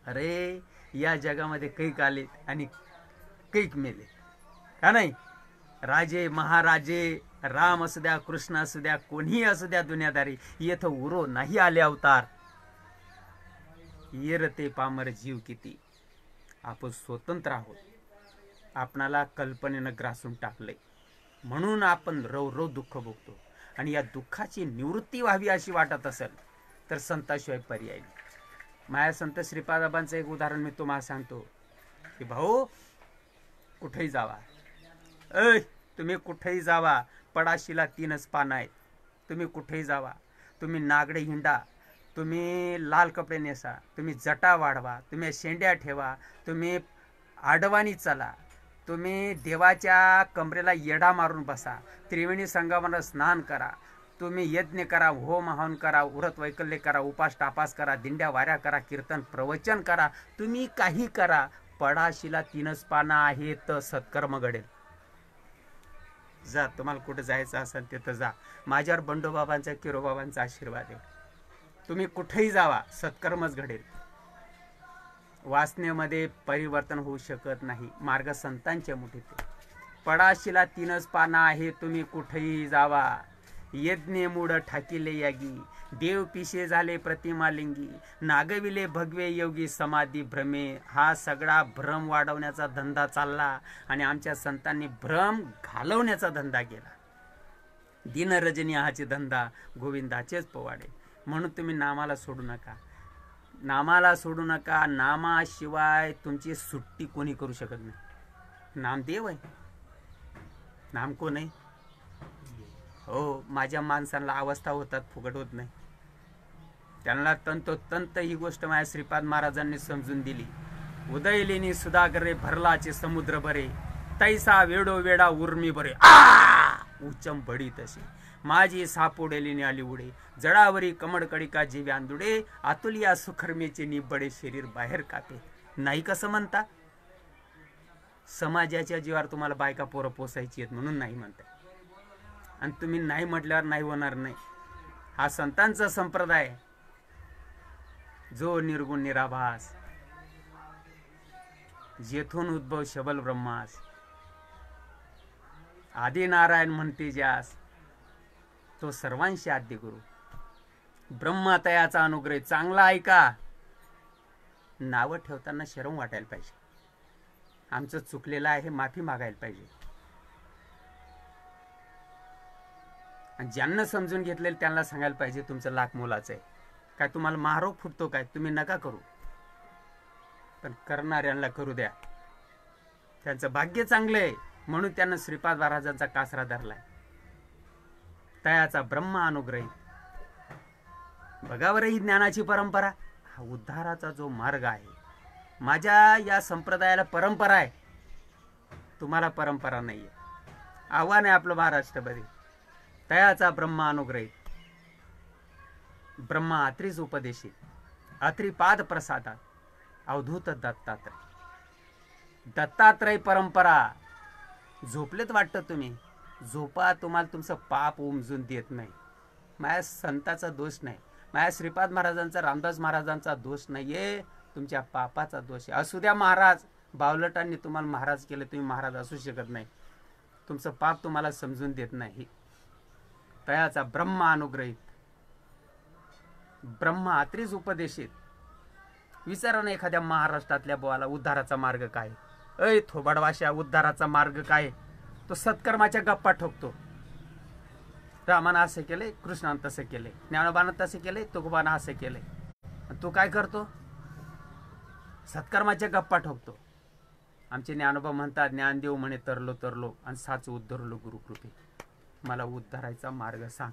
अरे या जगामध्ये कैक आले आणि कैक मेले का नाही? राजे महाराजे राम असू द्या कृष्ण असू द्या कोणीही असू द्या दुनियादारी येथ उरो नाही आले अवतार. येरते पामर जीव किती. आपण स्वतंत्र आहोत. आपणाला कल्पनेनं ग्रासून टाकलंय म्हणून आपण रव दुःख भोगतो. आणि या दुःखाची निवृत्ती व्हावी अशी वाटत असेल तर संताशिवाय पर्याय नाही. माझ्या संत श्रीपादाबांचं एक उदाहरण मी तुम्हाला सांगतो की भाऊ कुठेही जावा, तुम्ही कुठेही जावा, पडाशीला 3च पानं आहेत. तुम्ही कुठेही जावा, तुम्ही नागडे हिंडा, तुम्ही लाल कपडे नेसा, तुम्ही जटा वाढवा, तुम्ही शेंड्या ठेवा, तुम्ही आडवानी चला, तुम्ही देवाच्या कमरेला येडा मारून बसा, त्रिवेणी संगमाला स्नान करा, तुम्ही यज्ञ करा, होम हवन करा, व्रत वैकल्य करा, उपास टापास करा, दिंड्या वाऱ्या करा, कीर्तन प्रवचन करा, तुम्ही काही करा, पडाशीला 3च पानं आहेत, सत्कर्म घडेल. जा, तुम्हाला कुठे जायचं असेल तिथं जा. माझ्यावर बंडोबाबांचा किरोबाबांचा आशीर्वाद आहे. तुम्ही कुठेही जावा, सत्कर्मच घडेल. वासनेमध्ये परिवर्तन होऊ शकत नाही. मार्ग संतांच्या मुठीत. पडाशीला 3च पानं आहे, तुम्ही कुठेही जावा. यज्ञ मूड ठाकिले यागी, देव पिशे झाले प्रतिमालिंगी, नागविले भगवे योगी समाधी भ्रमे. हा सगळा भ्रम वाढवण्याचा धंदा चालला आणि आमच्या संतांनी भ्रम घालवण्याचा धंदा केला. दिनरजनी हाचे धंदा गोविंदाचेच पोवाडे. म्हणून तुम्ही नामाला सोडू नका, नामाला सोडू नका. नामाशिवाय तुमची सुट्टी कोणी करू शकत नाही. नामदेव आहे, नाम कोण आहे? हो, माझ्या माणसांना अवस्था होतात, फुकट होत नाही. त्यांना तंतोतंत ही गोष्ट माझ्या श्रीपाद महाराजांनी समजून दिली. उदयलेनी सुधागरे भरलाचे समुद्र भरे, तैसा वेडो वेडा उर्मी बरे. उच्चम बडी तसे माझी सापोडेली आली उडे, जडावरी कमडकडिका जीव आंदुडे, आतुलिया सुखर्मेचे निबडे शरीर बाहेर कापे. नाही कसं म्हणता? समाजाच्या जीवावर तुम्हाला बायका पोरं पोसायची आहेत म्हणून नाही म्हणताय. आणि तुम्ही नाही म्हटल्यावर नाही होणार नाही. हा संतांचा संप्रदाय, जो निर्गुण निराभास, जेथून उद्भव शबल ब्रह्मास, आदी नारायण म्हणते ज्यास, तो सर्वांशी आद्य गुरु. ब्रह्मतयाचा अनुग्रह. चांगला ऐका. नावं ठेवताना शरम वाटायला पाहिजे. आमचं चुकलेलं आहे, माफी मागायला पाहिजे. आणि ज्यांना समजून घेतलेलं त्यांना सांगायला पाहिजे तुमचं लाख मोलाचं आहे. काय तुम्हाला महारोग फुटतो काय? तुम्ही नका करू, पण करणाऱ्यांना करू द्या. त्यांचं भाग्य चांगलं आहे म्हणून त्यांना श्रीपाद महाराजांचा कासरा धरलाय. तयाचा ब्रह्म अनुग्रही. बघावर ही ज्ञानाची परंपरा, हा उद्धाराचा जो मार्ग आहे. माझ्या या संप्रदायाला परंपरा आहे, तुम्हाला परंपरा नाहीये. आव्हान आहे आपलं महाराष्ट्रमध्ये. तयाचा ब्रह्म अनुग्रहित. ब्रह्मा अत्रीच उपदेशित, अत्रिपाद प्रसादात अवधूत दत्तात्रय. दत्तात्रय परंपरा. झोपलेत वाटतं तुम्ही, झोपा. तुम्हाला तुमचं पाप उमजून देत नाही. माझ्या संताचा दोष नाही, माझ्या श्रीपाद महाराजांचा, रामदास महाराजांचा दोष नाहीये, तुमच्या पापाचा दोष आहे. असू द्या महाराज, बावलटांनी तुम्हाला महाराज केले, तुम्ही महाराज असू शकत नाही. तुमचं पाप तुम्हाला समजून देत नाही. तयाचा ब्रह्म अनुग्रहित, ब्रह्म अत्रीच उपदेशित. विचारा ना एखाद्या महाराष्ट्रातल्या बोवाला, उद्धाराचा मार्ग काय? ऐ थोबाडवाशा, उद्धाराचा मार्ग काय? तो सत्कर्माच्या गप्पा ठोकतो. रामानं असं केले, कृष्णानं तसं केले, ज्ञानोबानं तसं केले, तुकोबानं असं केले. तू काय करतो? सत्कर्माच्या गप्पा ठोकतो. आमचे ज्ञानोबा म्हणतात, ज्ञानदेव म्हणे तरलो तरलो आणि साच उद्धरलो गुरुकृपे. मला उद्धारायचा मार्ग सांग.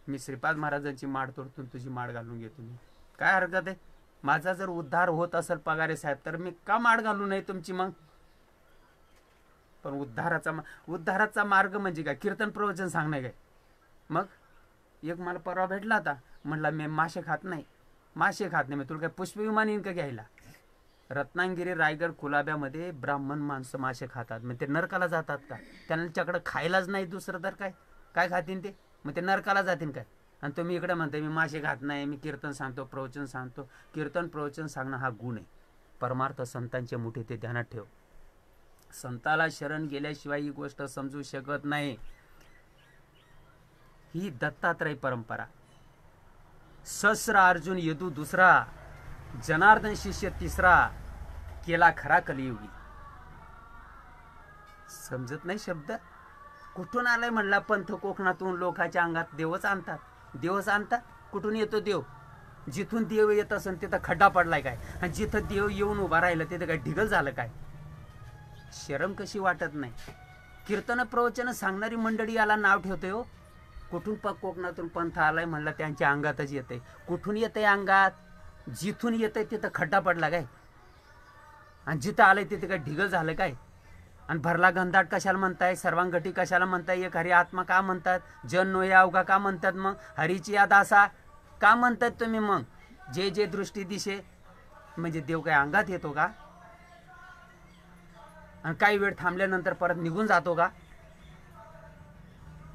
मी श्रीपाद महाराजांची माळ तोडतून तुझी माळ घालून घेतो. मी काय हरकत आहे? माझा जर उद्धार होत असेल पगारे साहेब, तर मी का माळ घालू नये तुमची? मग पण उद्धाराचा मार्ग म्हणजे काय? कीर्तन प्रवचन सांगणे काय? मग एक मला परवा भेटला होता, म्हणला मी मासे खात नाही. मासे खात नाही, मी तुला काय पुष्पविमान येईन का घ्यायला? रत्नागिरी, रायगड, कुलाब्यामध्ये ब्राह्मण माणसं मासे खातात. मग ते नरकाला जातात का? त्यांच्याकडे खायलाच नाही दुसरं तर काय काय खातीन ते? मग ते नरकाला जातील काय? आणि तुम्ही इकडे म्हणताय मी मासे खात नाही, मी कीर्तन सांगतो, प्रवचन सांगतो. कीर्तन प्रवचन सांगणं हा गुण आहे. परमार्थ संतांच्या मुठीत ते ध्यानात ठेव. संताला शरण गेल्याशिवाय ही गोष्ट समजू शकत नाही. ही दत्तात्रय परंपरा. सहस्र अर्जुन यदू दुसरा, जनार्दन शिष्य तिसरा, केला खरा कलियुगी. समजत नाही शब्द. कुठून आलाय म्हणला पंथ? कोकणातून. लोकांच्या अंगात देवच आणतात. देवच आणतात. कुठून येतो देव? जिथून देव येत असेल तिथं खड्डा पडलाय काय? आणि जिथं देव येऊन उभा राहिला तिथं काय ढिगल झालं काय? शरम कशी वाटत नाही? कीर्तन प्रवचन सांगणारी मंडळी याला नाव ठेवते हो. कुठून कोकणातून पंथ आलाय म्हणला त्यांच्या अंगातच येते. कुठून येते अंगात? जिथून येते तिथं खड्डा पडला काय? आणि जिथं आलंय तिथे काय ढिगल झालं काय? आणि भरला घनदाट कशाला म्हणताय, सर्वांगठी कशाला म्हणताय, एक हरी आत्मा का म्हणतात, जन नो या अवघा का म्हणतात, मग हरीची याद असा का म्हणतात तुम्ही, मग जे जे दृष्टी दिशे म्हणजे देव काय अंगात येतो का, आणि काही वेळ थांबल्यानंतर परत निघून जातो का.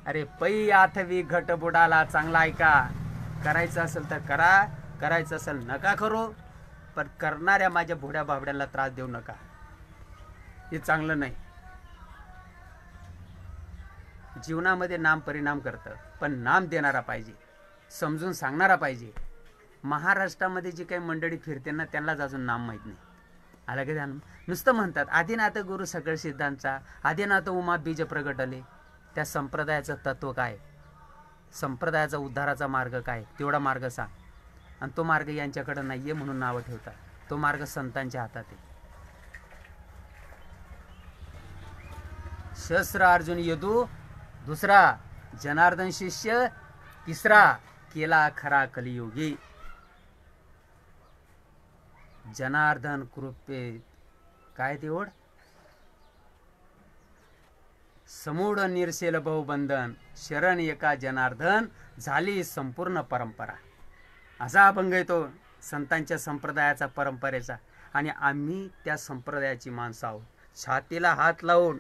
अरे पै आठवी घट बुडाला, चांगला ऐका, करायचं असेल तर करा, करायचं असेल नका करू, पण करणाऱ्या माझ्या भोड्या बाबड्यांना त्रास देऊ नका, हे चांगलं नाही. जीवनामध्ये नाम परिणाम करतं, पण नाम देणारा पाहिजे, समजून सांगणारा पाहिजे. महाराष्ट्रामध्ये जी काही मंडळी फिरते ना, त्यांनाच अजून नाम माहीत नाही. अलग ध्यान नुसतं म्हणतात आदिनाथ गुरु सकळ सिद्धांचा, आदिनाथ उमा बीज प्रगटले. त्या संप्रदायाचं तत्व काय, संप्रदायाचा उद्धाराचा मार्ग काय, तेवढा मार्ग सांग. आणि तो मार्ग यांच्याकडे नाहीये म्हणून नावं ठेवतात. तो मार्ग संतांच्या हातात आहे. शस्त्र अर्जुन यदू दुसरा, जनार्दन शिष्य तिसरा, केला खरा कलियुगी. जनार्दन कृपे काय ते ओढ, समूढ निरसेल बहुबंधन, शरण एका जनार्दन झाली संपूर्ण परंपरा. असा अभंग येतो संतांच्या संप्रदायाचा, परंपरेचा. आणि आम्ही त्या संप्रदायाची माणसं आहोत. छातीला हात लावून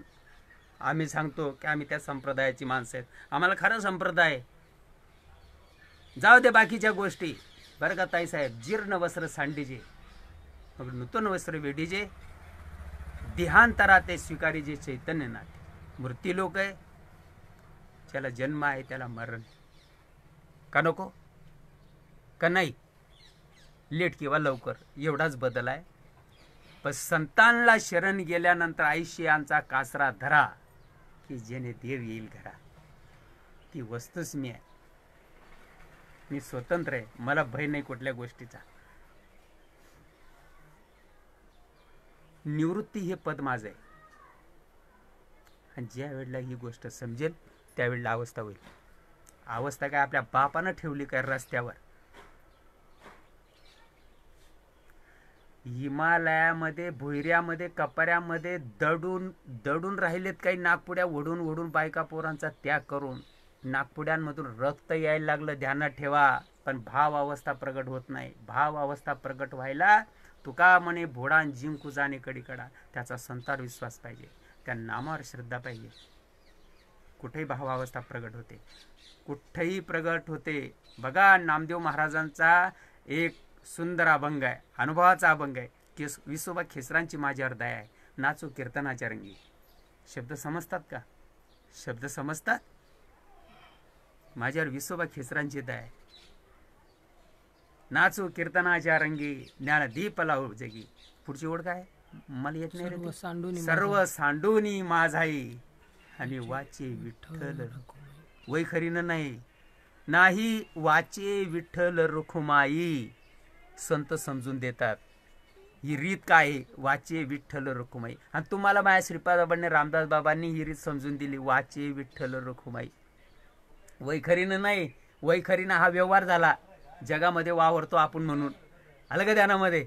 आम्ही सांगतो की आम्ही त्या संप्रदायाची माणसं आहेत. आम्हाला खरं संप्रदाय. जाऊ दे बाकीच्या गोष्टी बरं का ताईसाहेब. जीर्ण वस्त्र सांडीजे मग नूतन वस्त्र वेडीजे, देहांतरा ते स्वीकारीजे चैतन्य नाते. मृत्यू लोक आहे, त्याला जन्म आहे, त्याला मरण का नको का नाही, लेट किंवा लवकर एवढाच बदल आहे. पण संतांना शरण गेल्यानंतर आयुष्यांचा कासरा धरा की जेणे देव येईल घरा. ती वस्तूच मी आहे. मी स्वतंत्र आहे, मला भय नाही कुठल्या गोष्टीचा. निवृत्ती हे पद माझं आहे. आणि ज्या वेळेला ही गोष्ट समजेल त्यावेळेला अवस्था होईल. अवस्था काय आपल्या बापानं ठेवली काय रस्त्यावर. हिमालयामध्ये, भुईऱ्यामध्ये, कपाऱ्यामध्ये दडून राहिलेत काही नागपुड्या, ओढून ओढून बायका पोरांचा त्याग करून नागपुड्यांमधून रक्त यायला लागलं. ध्यानात ठेवा. पण भाव अवस्था प्रगट होत नाही. भाव अवस्था प्रगट व्हायला तुका म्हणे भोडान जिंकू जाणे कडीकडा. त्याचा संतार विश्वास पाहिजे, त्या नामावर श्रद्धा पाहिजे. कुठेही भावावस्था प्रगट होते, कुठेही प्रगट होते. बघा नामदेव महाराजांचा एक सुंदर अभंग आहे, अनुभवाचा अभंग आहे. विसोबा खेसरांची माझ्यावर दया आहे, नाचू कीर्तनाच्या रंगी. शब्द समजतात का, शब्द समजतात. माझ्यावर विसोबा खेसरांची दया आहे, नाचू कीर्तनाच्या रंगी, ज्ञान दीप लावू जगी. पुढची ओढ काय मला येत नाही रे. सर्व सांडूनी माझाई आणि वाचे विठ्ठल वैखरीनं नाही, नाही वाचे विठ्ठल रुखुमाई. संत समजून देतात ही रीत काय आहे. वाचे विठ्ठल रुखुमाई. आणि तुम्हाला माझ्या श्रीपाद बाबांनी, रामदास बाबांनी ही रीत समजून दिली. वाचे विठ्ठल रुखुमाई, वैखरीनं नाही. वैखरीनं हा व्यवहार झाला, जगामध्ये वावरतो आपण म्हणून. आलं का ध्यानामध्ये.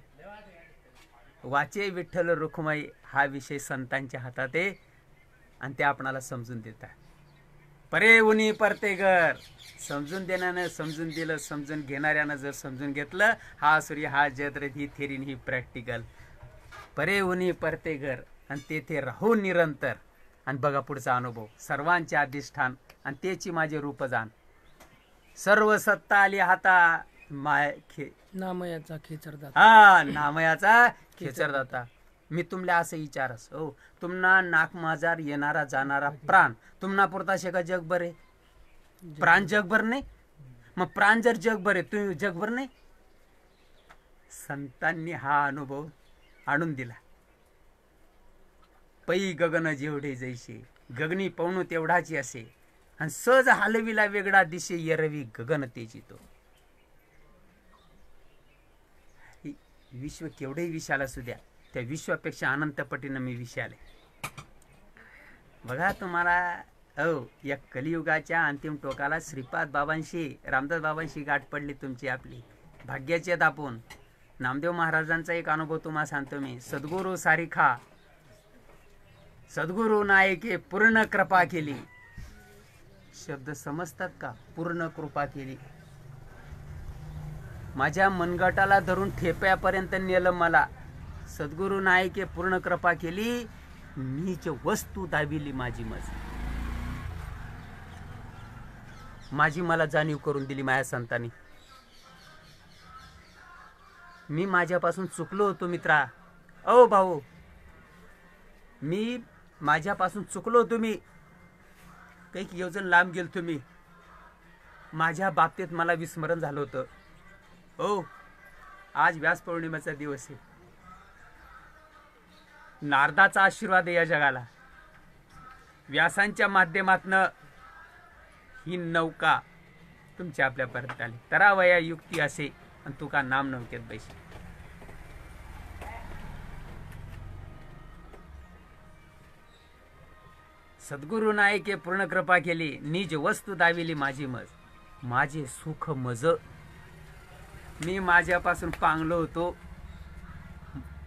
वाचे विठ्ठल रुखुमाई हा विषय संतांच्या हातात आहे आणि ते आपणाला समजून देतात. परे उनी परते घर. समजून देण्यानं समजून दिलं, समजून घेणाऱ्यानं जर समजून घेतलं, हा सूर्य हा जत्रत ही थेरीन ही प्रॅक्टिकल. परे उनी परते घर आणि तेथे राहून निरंतर. आणि बघा पुढचा अनुभव, सर्वांचे अधिष्ठान आणि त्याची माझे रूप जाण. सर्व सत्ता आली हाता नामयाचा खेचरदाता. हा नामयाचा खेचरदाता. मी तुमल्या असं विचारस हो, तुमना नाक माझार येणारा जाणारा प्राण तुमना पुरता शे का जगभर आहे. प्राण जगभर नाही. मग प्राण जर जगभर आहे, तुम्ही जगभर नाही. संतांनी हा अनुभव आणून दिला. पै गगन जेवढे जैसे, गगनी पवणू तेवढाची असे, आणि सहज हलविला वेगळा दिशे, येरवी गगन तेजी तो. विश्व केवढेही विशाल असू द्या, त्या विश्वापेक्षा अनंत पटीनं मी विशाल आहे. बघा तुम्हाला हो, या कलियुगाच्या अंतिम टोकाला श्रीपाद बाबांशी, रामदास बाबांशी गाठ पडली तुमची आपली. भाग्याचे दापून. नामदेव महाराजांचा एक अनुभव तुम्हाला सांगतो मी. सद्गुरू सारिखा, सद्गुरु नायके पूर्ण कृपा केली. शब्द समजतात का? पूर्ण कृपा केली. माझ्या मनगटाला धरून ठेप्यापर्यंत नेलं मला. सद्गुरु नायके पूर्ण कृपा केली. नीच वस्तू दाबिली माझी मज. माझी मला जाणीव करून दिली माझ्या संतांनी. मी माझ्यापासून चुकलो होतो मित्रा. ओ भाऊ, मी माझ्यापासून चुकलो होतो. मी काही योजन लांब गेलो तुम्ही. माझ्या बाबतीत मला विस्मरण झालं होतं. ओ, आज व्यास पौर्णिमेचा दिवस आहे. नारदाचा आशीर्वाद आहे या जगाला. व्यासांच्या माध्यमातनं ही नौका तुमच्या आपल्यापर्यंत आली. तरावया युक्ती असे आणि तुका नाम नौकेत बैसे. सद्गुरु नायके पूर्ण कृपा केली. निज वस्तू दाविली माझी मज. माझे सुख मज. मी माझ्यापासून पांगलो होतो.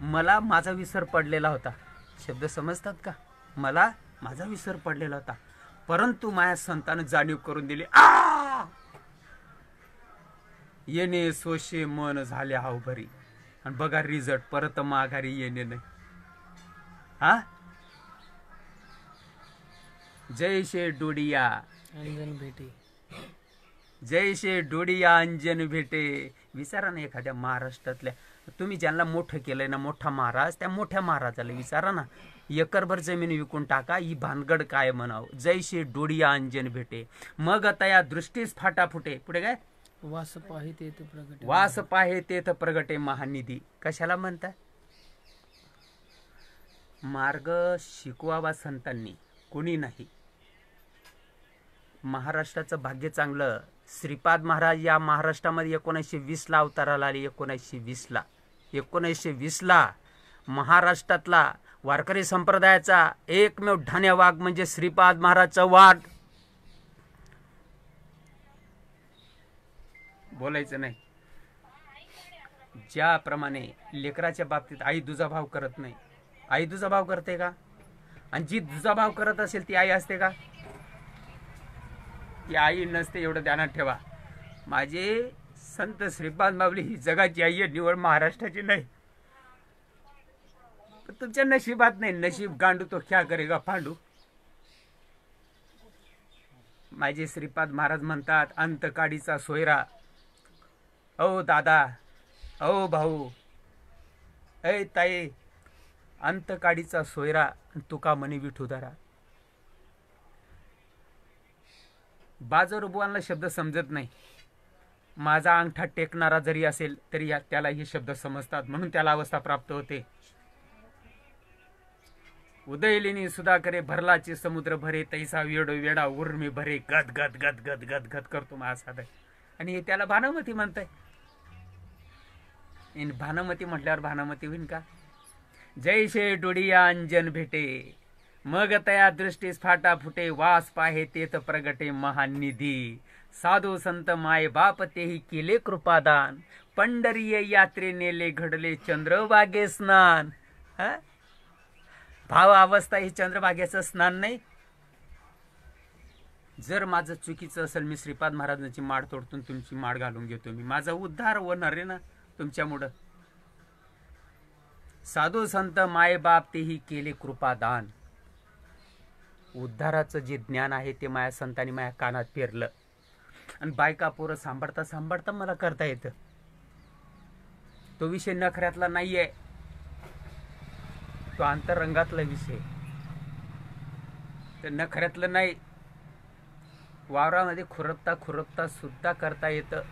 मला माझा विसर पडलेला होता. शब्द समजतात का? मला माझा विसर पडलेला होता, परंतु माझ्या संतानं जाणीव करून दिली. येणे सोशे मन झाले हावभरी. आणि बघा रिझल्ट, परत माघारी येणे नाही. हा, जैसे डोडिया अंजन भेटे. जैसे डोडिया अंजन भेटे. विचारा ना एखाद्या महाराष्ट्रातल्या, तुम्ही ज्यांना मोठं केलंय ना, मोठा महाराज, त्या मोठ्या महाराजाला विचारा ना, एकरभर जमीन विकून टाका, ही भानगड काय म्हणावं. जैसे डोडिया अंजन भेटे, मग आता या दृष्टीस फाटा फुटे. पुढे काय? वास पाहे तेथ प्रगटे. वास पाहे तेथ प्रगटे महानिधी. कशाला म्हणता? मार्ग शिकवावा संतांनी, कोणी नाही. महाराष्ट्राचं भाग्य चांगलं. श्रीपाद महाराज या महाराष्ट्रामध्ये 1920 ला अवताराला आले. 1920 ला महाराष्ट्रातला वारकरी संप्रदायाचा एकमेव ठाण्या वाघ म्हणजे श्रीपाद महाराजचा वाघ. बोलायचं नाही. ज्याप्रमाणे लेकराच्या बाबतीत आई दुजाभाव करत नाही. आई दुजाभाव करते का? आणि जी दुजाभाव करत असेल ती आई असते का? ती आई नसते, एवढं ध्यानात ठेवा. माझे संत श्रीपाद माऊली ही जगाची आई आहे, निवड महाराष्ट्राची नाही. पण तुमच्या नशिबात नाही. नशीब गांडू तो क्या करेगा पांडू. माझे श्रीपाद महाराज म्हणतात, अंतकाडीचा सोयरा. ओ दादा, ओ भाऊ, ऐ ताई, अंतकाडीचा सोयरा तुका म्हणे विठुदारा. बाजर बुवांना शब्द समजत नाही. माझा अंगठा टेकणारा जरी असेल तरी त्याला हे शब्द समजतात, म्हणून त्याला अवस्था प्राप्त होते. उदयलिनी सुधा करे भरलाचे समुद्र भरे, तैसा वेडो वेडा उर्मी भरे. गद गद गद गद गद गद करतो माझा साधा. आणि हे त्याला भानुमती म्हणताय. भानुमती म्हटल्यावर भानुमती होईन का? जैसे डोडिया अंजन भेटे, मग तया दृष्टीस फाटा फुटे. वास पाहे तेथ प्रगटे महानिधी. साधू संत माय बाप तेही केले कृपादान. पंढरीय यात्रे नेले घडले चंद्रभागे स्नान. भाव अवस्था ही चंद्रभागेचं स्नान नाही. जर माझं चुकीचं असेल, मी श्रीपाद महाराजांची माळ तोडतून तुमची माळ घालून घेतो. मी माझा उद्धार होणार आहे ना तुमच्यामुळं. साधू संत माय बाप तेही केले कृपादान. उद्धाराचं जे ज्ञान आहे ते माझ्या संतांनी माझ्या कानात पेरलं. आणि बायका पोरं सांभाळता सांभाळता मला करता येतं. तो विषय नखऱ्यातला नाहीये, तो अंतरंगातला विषय. तर नखऱ्यातलं नाही. वावरामध्ये खुरपता खुरपता सुद्धा करता येतं.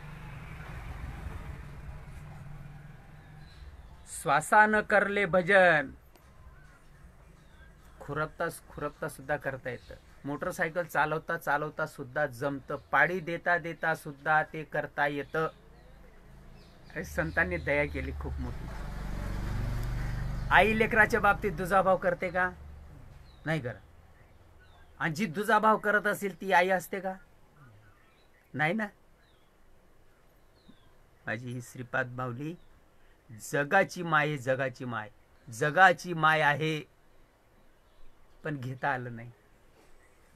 श्वासानं करले भजन. खुरपता खुरपता सुद्धा करता येतं. मोटरसायकल चालवता चालवता सुद्धा जमतं. पाडी देता देता सुद्धा ते करता येतं. संतांनी दया केली खूप मोठी. आई लेकराच्या बाबतीत दुजाभाव करते का? नाही करत. आणि जी दुजाभाव करत असेल ती आई असते का? नाही ना. माझी ही श्रीपाद माऊली जगाची माय आहे. जगाची माय, जगाची माय आहे. पण घेता आलं नाही,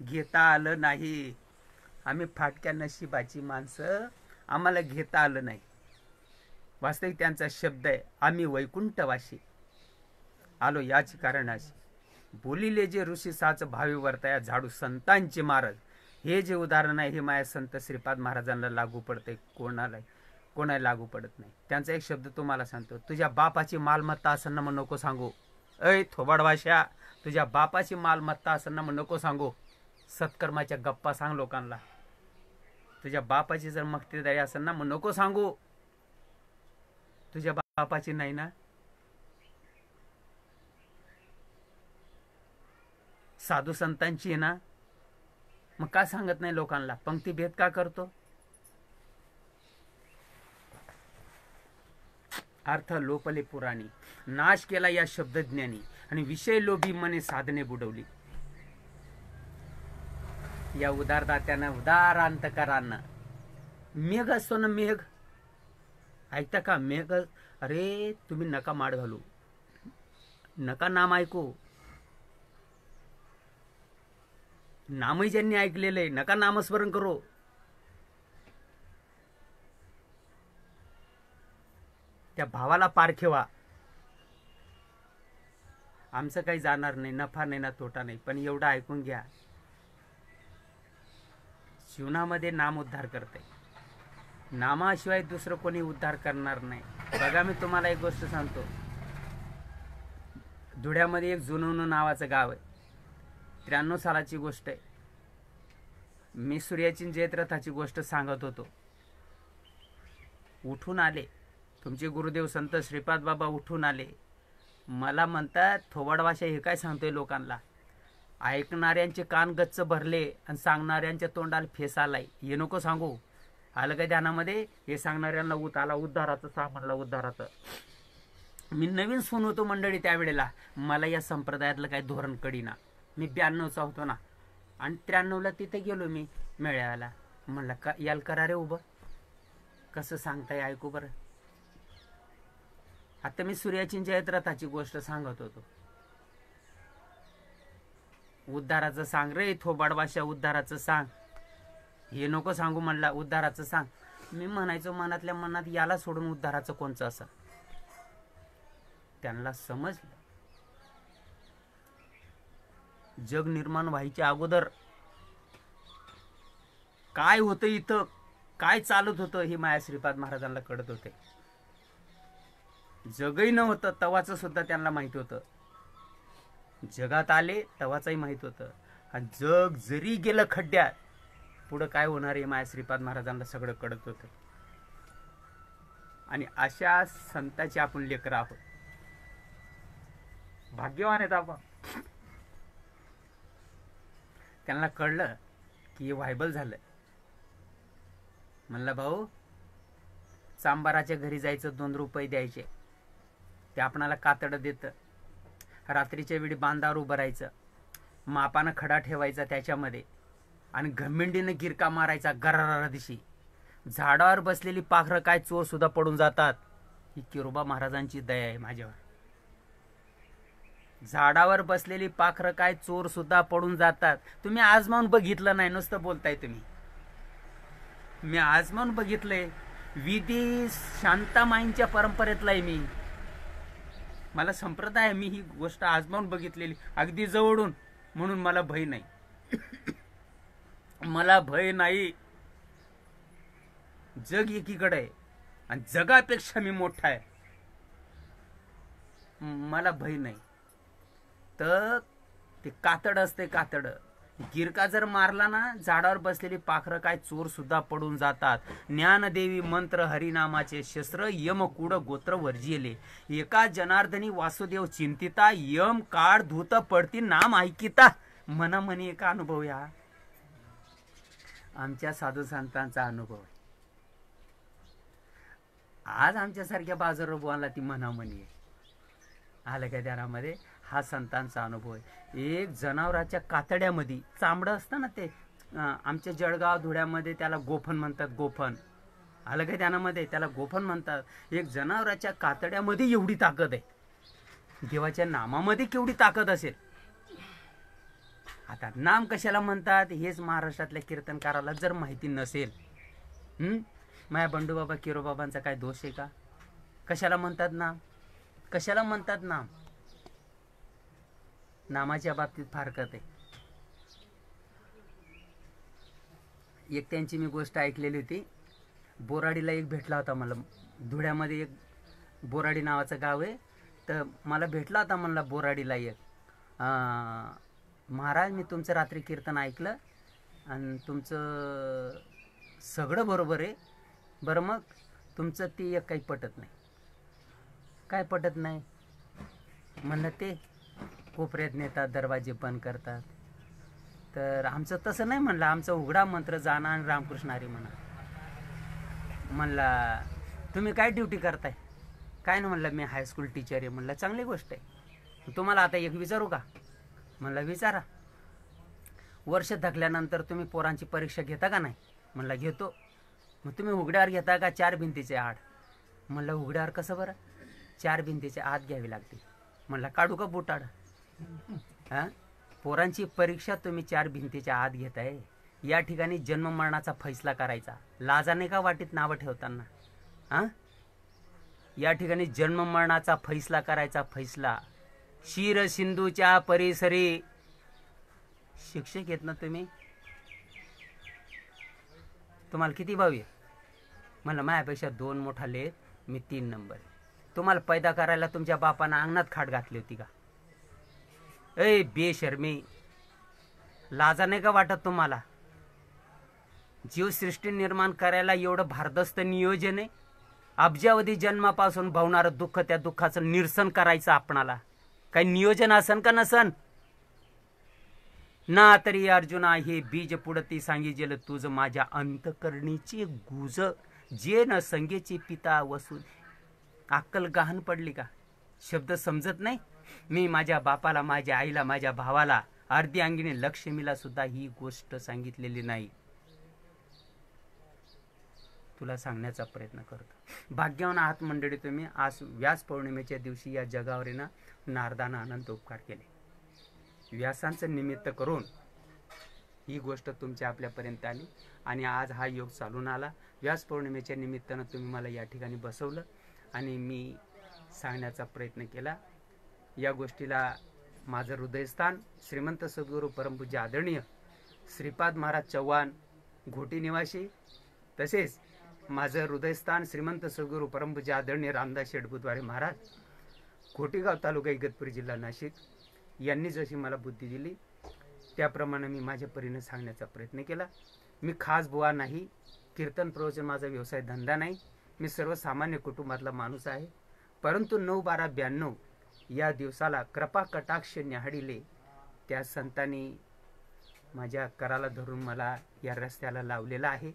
घेता आलं नाही. आम्ही फाटक्या नशिबाची माणसं, आम्हाला घेता आलं नाही. वास्तविक त्यांचा शब्द आहे, आम्ही वैकुंठवासी आलो याची कारणाशी. बोलिले जे ऋषी साच भावी वर्तया झाडू संतांचे महाराज. हे जे उदाहरण आहे हे माझ्या संत श्रीपाद महाराजांना लागू पडते, कोणाला लागू पडत नाही. त्यांचा एक शब्द तुम्हाला सांगतो, तुझ्या बापाची मालमत्ता असं मग नको सांगू. ऐ थोबाडवाशा, तुझ्या बापाची मालमत्ता असं मग नको सांगू. सत्कर्माच्या गप्पा सांग लोकांना. तुझ्या बापाची जर मक्तेदारी असेल ना मग नको सांगू. तुझ्या बापाची नाही ना, साधू संतांची आहे ना, मग का सांगत नाही लोकांना? पंक्ती भेद का करतो? अर्थ लोपले पुराणी, नाश केला या शब्दज्ञानी, आणि विषय लोभी मने साधने बुडवली. या उदारदात्यानं उदार अंतकरांना मेघ असतो ना, मेघ ऐकता का? मेघ, अरे तुम्ही नका माड घालू, नका नाम ऐकू. नामही ज्यांनी ऐकलेलं आहे नका नामस्मरण करू. त्या भावाला पारखेवा. आमचं काही जाणार नाही, नफा नाही ना तोटा नाही, पण एवढं ऐकून घ्या, जीवनामध्ये नाम उद्धार करते. नामाशिवाय दुसरं कोणी उद्धार करणार नाही. बघा, मी तुम्हाला एक गोष्ट सांगतो. धुळ्यामध्ये एक जुनवणं नावाचं गाव आहे. 93 सालाची गोष्ट आहे. मी सूर्याची जयत्रथाची गोष्ट सांगत होतो. उठून आले तुमचे गुरुदेव संत श्रीपाद बाबा, उठून आले. मला म्हणतात, थोबाडवाशा हे काय सांगतोय लोकांना? ऐकणाऱ्यांचे कान गच्च भरले आणि सांगणाऱ्यांच्या तोंडाला फेस आलाय. हे नको सांगू. आलं काय ध्यानामध्ये? हे सांगणाऱ्यांना आला उद्धाराचं सांग म्हणलं, उद्धाराचं. मी नवीन सून होतो मंडळी त्यावेळेला. मला या संप्रदायातलं काही धोरण कळीना. मी 92चा होतो ना, आणि 93ला तिथे गेलो मी मेळ्याला. म्हणलं का याल करा रे उभं, कसं सांगताय ऐकू बरं. आता मी सूर्याची जयत्रथाची गोष्ट सांगत होतो. उद्धाराचं सांग रे थोबाडवाशा, उद्धाराचं सांग. हे नको सांगू म्हणला, उद्धाराचं सांग. मी म्हणायचो मनातल्या मनात, याला सोडून उद्धाराचं कोणचं असं. त्यांना समजलं, जग निर्माण व्हायच्या अगोदर काय होतं, इथं काय चालत होतं हे माया श्रीपाद महाराजांना कळत होते. जगही नव्हतं तवाचं सुद्धा त्यांना माहित होतं. जगात आले तवाचंही माहित होतं. आणि जग जरी गेलं खड्ड्यात, पुढं काय होणार हे माया श्रीपाद महाराजांना सगळं कळत होतं. आणि अशा संतांची आपण लेकर आहोत. भाग्यवान आहेत आपण. त्यांना कळलं की हे व्हायबल झालं. म्हणलं, भाऊ चांबाराच्या घरी जायचं, 2 रुपये द्यायचे, ते आपणाला कातडं देतं. रात्रीच्या वेळी बांधावर उभं राहायचं, मापानं खडा ठेवायचा त्याच्यामध्ये, आणि घमिंडीनं गिरका मारायचा गरारा दिशी. झाडावर बसलेली पाखरं काय चोर सुद्धा पडून जातात. ही किरोबा महाराजांची दया आहे माझ्यावर. झाडावर बसलेली पाखरं काय चोर सुद्धा पडून जातात. तुम्ही आजमावून बघितलं नाही, नुसतं बोलताय तुम्ही. मी आजमावून बघितलंय. विधी शांतामाईंच्या परंपरेतला आहे मी. मला संप्रदाय, मी ही गोष्ट आजमावून बघितलेली अगदी जवळून. म्हणून मला भय नाही. मला भय नाही. जग एकीकडे आहे आणि जगापेक्षा मी मोठा आहे. मला भय नाही. तर ते कातड असते, कातड गिरका जर मारला ना, झाडावर बसलेली पाखरं काय चोर सुद्धा पडून जातात. ज्ञानदेवी मंत्र हरिनामाचे शस्त्र, यम कुड गोत्र वर्जिले. एका जनार्दनी वासुदेव चिंतिता, यम काळ धूत पडती नाम ऐकिता. मना मनी एका अनुभव. या आमच्या साधू संतांचा अनुभव आहे. आज आमच्यासारख्या बाजारला ती मनामनी आहे. आलं काय त्यामध्ये? हा संतांचा अनुभव आहे. एक जनावराच्या कातड्यामध्ये चांबडं असतं ना, ते आमच्या जळगाव धुळ्यामध्ये त्याला गोफन म्हणतात. गोफन आलं काय त्यामध्ये? त्याला गोफन म्हणतात. एक जनावराच्या कातड्यामध्ये एवढी ताकद आहे. देवाच्या नामामध्ये केवढी ताकद असेल. आता नाम कशाला म्हणतात हेच महाराष्ट्रातल्या कीर्तनकाराला जर माहिती नसेल, माया बंडूबाबा किरोबाबांचा काय दोष आहे का? कशाला म्हणतात नाम? कशाला म्हणतात नाम? नामाच्या बाबतीत फारकत आहे. एक त्यांची मी गोष्ट ऐकलेली होती. बोराडीला एक भेटला होता मला, धुळ्यामध्ये एक बोराडी नावाचं गाव आहे. तर मला भेटला होता म्हणला बोराडीला एक, महाराज मी तुमचं रात्री कीर्तन ऐकलं आणि तुमचं सगळं बरोबर आहे, बरं मग तुमचं ते एक काही पटत नाही. काय पटत नाही? म्हणलं ते कोपऱ्यात नेतात, दरवाजे बंद करतात. तर आमचं तसं नाही म्हणलं, आमचं उघडा मंत्र जाणं आणि रामकृष्ण हरी म्हणा. म्हणला तुम्ही काय ड्युटी करताय? काय ना म्हणलं मी हायस्कूल टीचर आहे. म्हणलं चांगली गोष्ट आहे. तुम्हाला आता एक विचारू का? म्हणलं विचारा. वर्ष थकल्यानंतर तुम्ही पोरांची परीक्षा घेता का नाही? म्हणलं घेतो. मग तुम्ही उघड्यावर घेता का 4 भिंतीचे आड? म्हणलं उघड्यावर कसं बरं? 4 भिंतीचे आत घ्यावी लागते. म्हणलं काढू का बुटाड? हां, पोरांची परीक्षा तुम्ही 4 भिंतीच्या आत घेताय. या ठिकाणी जन्म मरणाचा फैसला करायचा, लाजाने का वाटीत नावं ठेवताना? हां, या ठिकाणी जन्म मरणाचा फैसला करायचा. फैसला शिर सिंधूच्या परिसरी. शिक्षक येत ना तुम्ही? तुम्हाला किती भाऊ आहे? म्हणलं माझ्यापेक्षा 2 मोठाले, मी 3 नंबर. तुम्हाला पैदा करायला तुमच्या बापानं अंगणात खाट घातली होती का? ए बेशर्मी, लाजा नाही का वाटत तुम्हाला? जीवसृष्टी निर्माण करायला एवढं भारदस्त नियोजन आहे. अब्जावधी जन्मापासून भावणारं दुःख, त्या दुःखाचं निरसन करायचं आपणाला. काही नियोजन असन का नसन? ना तरी अर्जुना हे बीज पुढती सांगितलेलं तुझ माझ्या अंतकरणीची गुज, जे न संगेची पिता वसू. अक्कल गहाण पडली का? शब्द समजत नाही? मी माझ्या बापाला, माझ्या आईला, माझ्या भावाला, अर्धी अंगीने लक्ष्मीला सुद्धा ही गोष्ट सांगितलेली नाही. तुला सांगण्याचा प्रयत्न करतो. भाग्यवान आहात मंडळी तुम्ही. आज व्यास पौर्णिमेच्या दिवशी या जगावर ना नारदानं अनंत उपकार केले. व्यासांचं निमित्त करून ही गोष्ट तुमच्या आपल्यापर्यंत आली आणि आज हा योग चालून आला. व्यास पौर्णिमेच्या निमित्तानं तुम्ही मला या ठिकाणी बसवलं आणि मी सांगण्याचा प्रयत्न केला. या गोष्टीला माझं हृदयस्थान श्रीमंत सद्गुरू परमपूज्य आदरणीय श्रीपाद महाराज चव्हाण घोटी निवासी, तसेच माझं हृदयस्थान श्रीमंत सद्गुरू परमपूज्य आदरणीय रामदास शेठ बुधवारे महाराज घोटीगाव तालुका इगतपुरी जिल्हा नाशिक यांनी जशी मला बुद्धी दिली त्याप्रमाणे मी माझ्या परीने सांगण्याचा प्रयत्न केला. मी खास बुवा नाही, कीर्तन प्रवचन माझा व्यवसाय धंदा नाही. मी सर्वसामान्य कुटुंबातला माणूस आहे. परंतु 9/12/92 या दिवसाला कृपा कटाक्ष न्याहाळिले त्या संतांनी माझ्या कराला धरून मला या रस्त्याला लावलेला आहे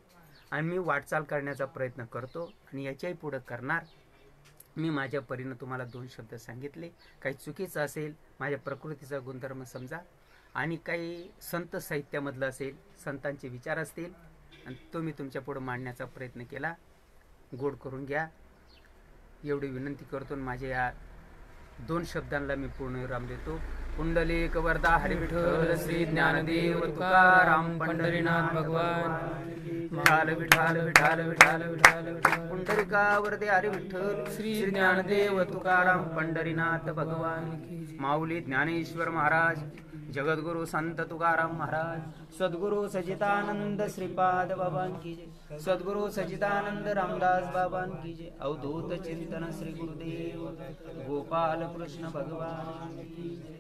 आणि मी वाटचाल करण्याचा प्रयत्न करतो आणि याच्याही पुढे करणार. मी माझ्या परीनं तुम्हाला 2 शब्द सांगितले. काही चुकीचं असेल माझ्या प्रकृतीचा गुणधर्म समजा आणि काही संत साहित्यामधलं असेल, संतांचे विचार असतील आणि तो मी तुमच्या पुढे मांडण्याचा प्रयत्न केला. गोड करून घ्या एवढी विनंती करतो. माझ्या या 2 शब्दांना मी पूर्णविराम देतो. पुंडलिक वरदा हरी विठ्ठल श्री ज्ञानदेव तुकाराम पंढरीनाथ भगवान विठाल विठाल विठाल विठाल विठाल पुंडलिका वरदे हरी विठ्ठल श्री ज्ञानदेव तुकाराम पंढरीनाथ भगवान. माऊली ज्ञानेश्वर महाराज, जगद्गुरु संत तुकाराम महाराज, सद्गुरु सचिदानंद श्रीपाद बाबां की जय, सद्गुरु सचिदानंद रामदास बाबां की जय. अवधूत चिंतन श्री गुरुदेव गोपाल कृष्ण भगवान की जय.